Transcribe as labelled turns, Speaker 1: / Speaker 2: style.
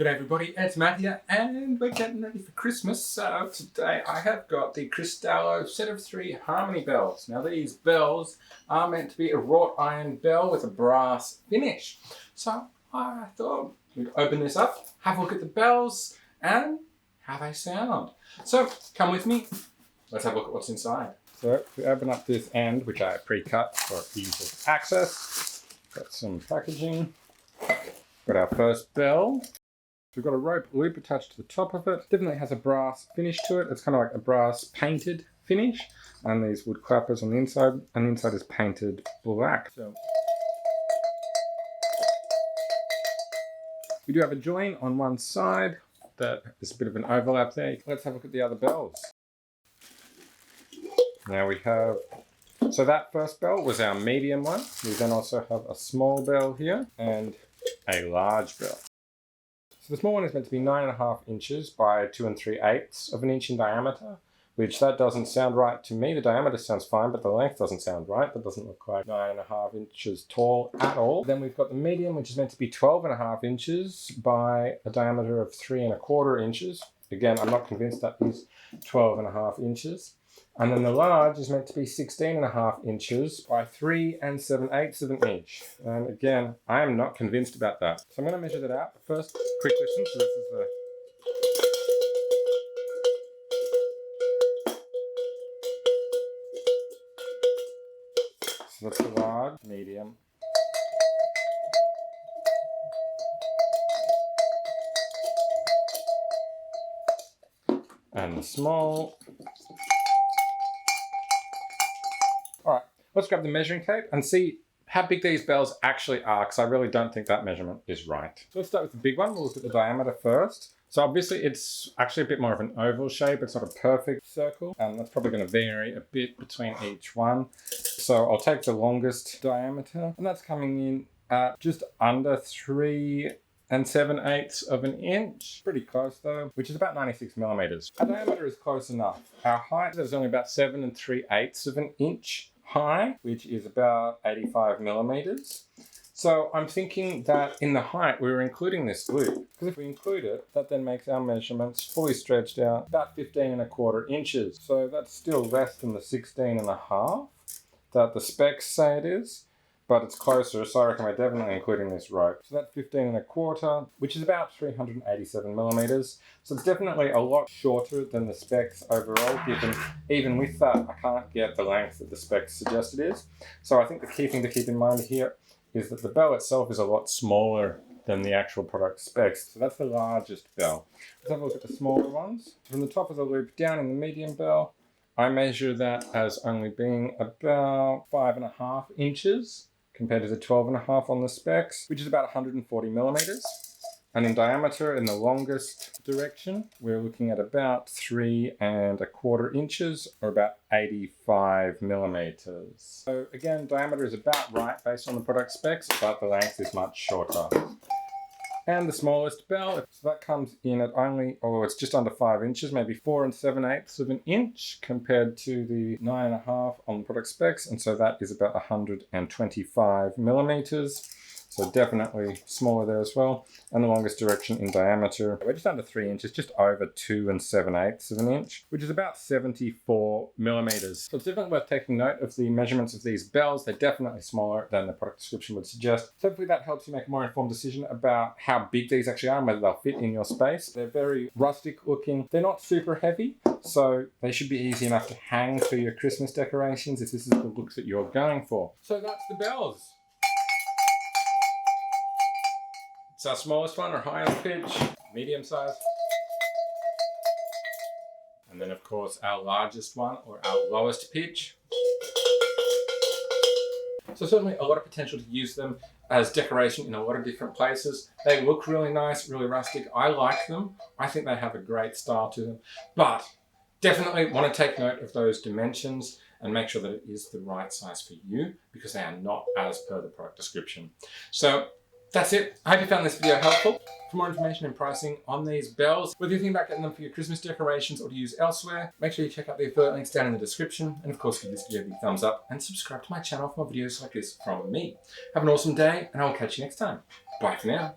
Speaker 1: G'day everybody, it's Matt here and we're getting ready for Christmas. So today I have got the Cristallo set of 3 harmony bells. Now these bells are meant to be a wrought iron bell with a brass finish. So I thought we'd open this up, have a look at the bells and how they sound. So come with me, let's have a look at what's inside. So if we open up this end, which I pre-cut for ease of access, got some packaging, got our first bell. We've got a rope loop attached to the top of it. Definitely has a brass finish to it. It's kind of like a brass painted finish. And these wood clappers on the inside. And the inside is painted black. So we do have a join on one side. There's a bit of an overlap there. Let's have a look at the other bells. Now we have... So that first bell was our medium one. We then also have a small bell here and a large bell. So the small one is meant to be 9.5 inches by 2 3/8 of an inch in diameter, which that doesn't sound right to me. The diameter sounds fine, but the length doesn't sound right. That doesn't look like 9.5 inches tall at all. Then we've got the medium, which is meant to be 12.5 inches by a diameter of 3 1/4 inches. Again, I'm not convinced that is 12.5 inches. And then the large is meant to be 16.5 inches by 3 7/8 of an inch. And again, I am not convinced about that. So I'm going to measure that out. But first, quick listen. So this is So that's the large, medium. And the small. Alright, let's grab the measuring tape and see how big these bells actually are, because I really don't think that measurement is right. So let's start with the big one. We'll look at the diameter first. So obviously it's actually a bit more of an oval shape. It's not a perfect circle, and that's probably going to vary a bit between each one. So I'll take the longest diameter, and that's coming in at just under 3 7/8 of an inch. Pretty close though, which is about 96 millimeters. Our diameter is close enough. Our height is only about 7 3/8 of an inch high, which is about 85 millimeters. So I'm thinking that in the height we were including this loop, because if we include it, that then makes our measurements fully stretched out about 15 1/4 inches. So that's still less than the 16.5 that the specs say it is. But it's closer, so I reckon we're definitely including this rope. So that's 15 1/4, which is about 387 millimeters. So it's definitely a lot shorter than the specs overall, given even with that, I can't get the length that the specs suggest it is. So I think the key thing to keep in mind here is that the bell itself is a lot smaller than the actual product specs. So that's the largest bell. Let's have a look at the smaller ones. From the top of the loop down in the medium bell, I measure that as only being about 5.5 inches. Compared to the 12.5 on the specs, which is about 140 millimeters. And in diameter, in the longest direction, we're looking at about 3 1/4 inches, or about 85 millimeters. So again, diameter is about right based on the product specs, but the length is much shorter. And the smallest bell, so that comes in at only, it's just under 5 inches, maybe 4 7/8 of an inch compared to the 9.5 on the product specs. And so that is about 125 millimeters. So definitely smaller there as well. And the longest direction in diameter, we're just under 3 inches, just over 2 7/8 of an inch, which is about 74 millimeters. So it's definitely worth taking note of the measurements of these bells. They're definitely smaller than the product description would suggest. So hopefully that helps you make a more informed decision about how big these actually are and whether they'll fit in your space. They're very rustic looking. They're not super heavy, so they should be easy enough to hang for your Christmas decorations if this is the looks that you're going for. So that's the bells. It's our smallest one, or highest pitch, medium size. And then of course our largest one, or our lowest pitch. So certainly a lot of potential to use them as decoration in a lot of different places. They look really nice, really rustic. I like them. I think they have a great style to them. But definitely want to take note of those dimensions and make sure that it is the right size for you, because they are not as per the product description. So that's it. I hope you found this video helpful. For more information and pricing on these bells, whether you're thinking about getting them for your Christmas decorations or to use elsewhere, make sure you check out the affiliate links down in the description. And of course, give this video a big thumbs up and subscribe to my channel for more videos like this from me. Have an awesome day, and I will catch you next time. Bye for now.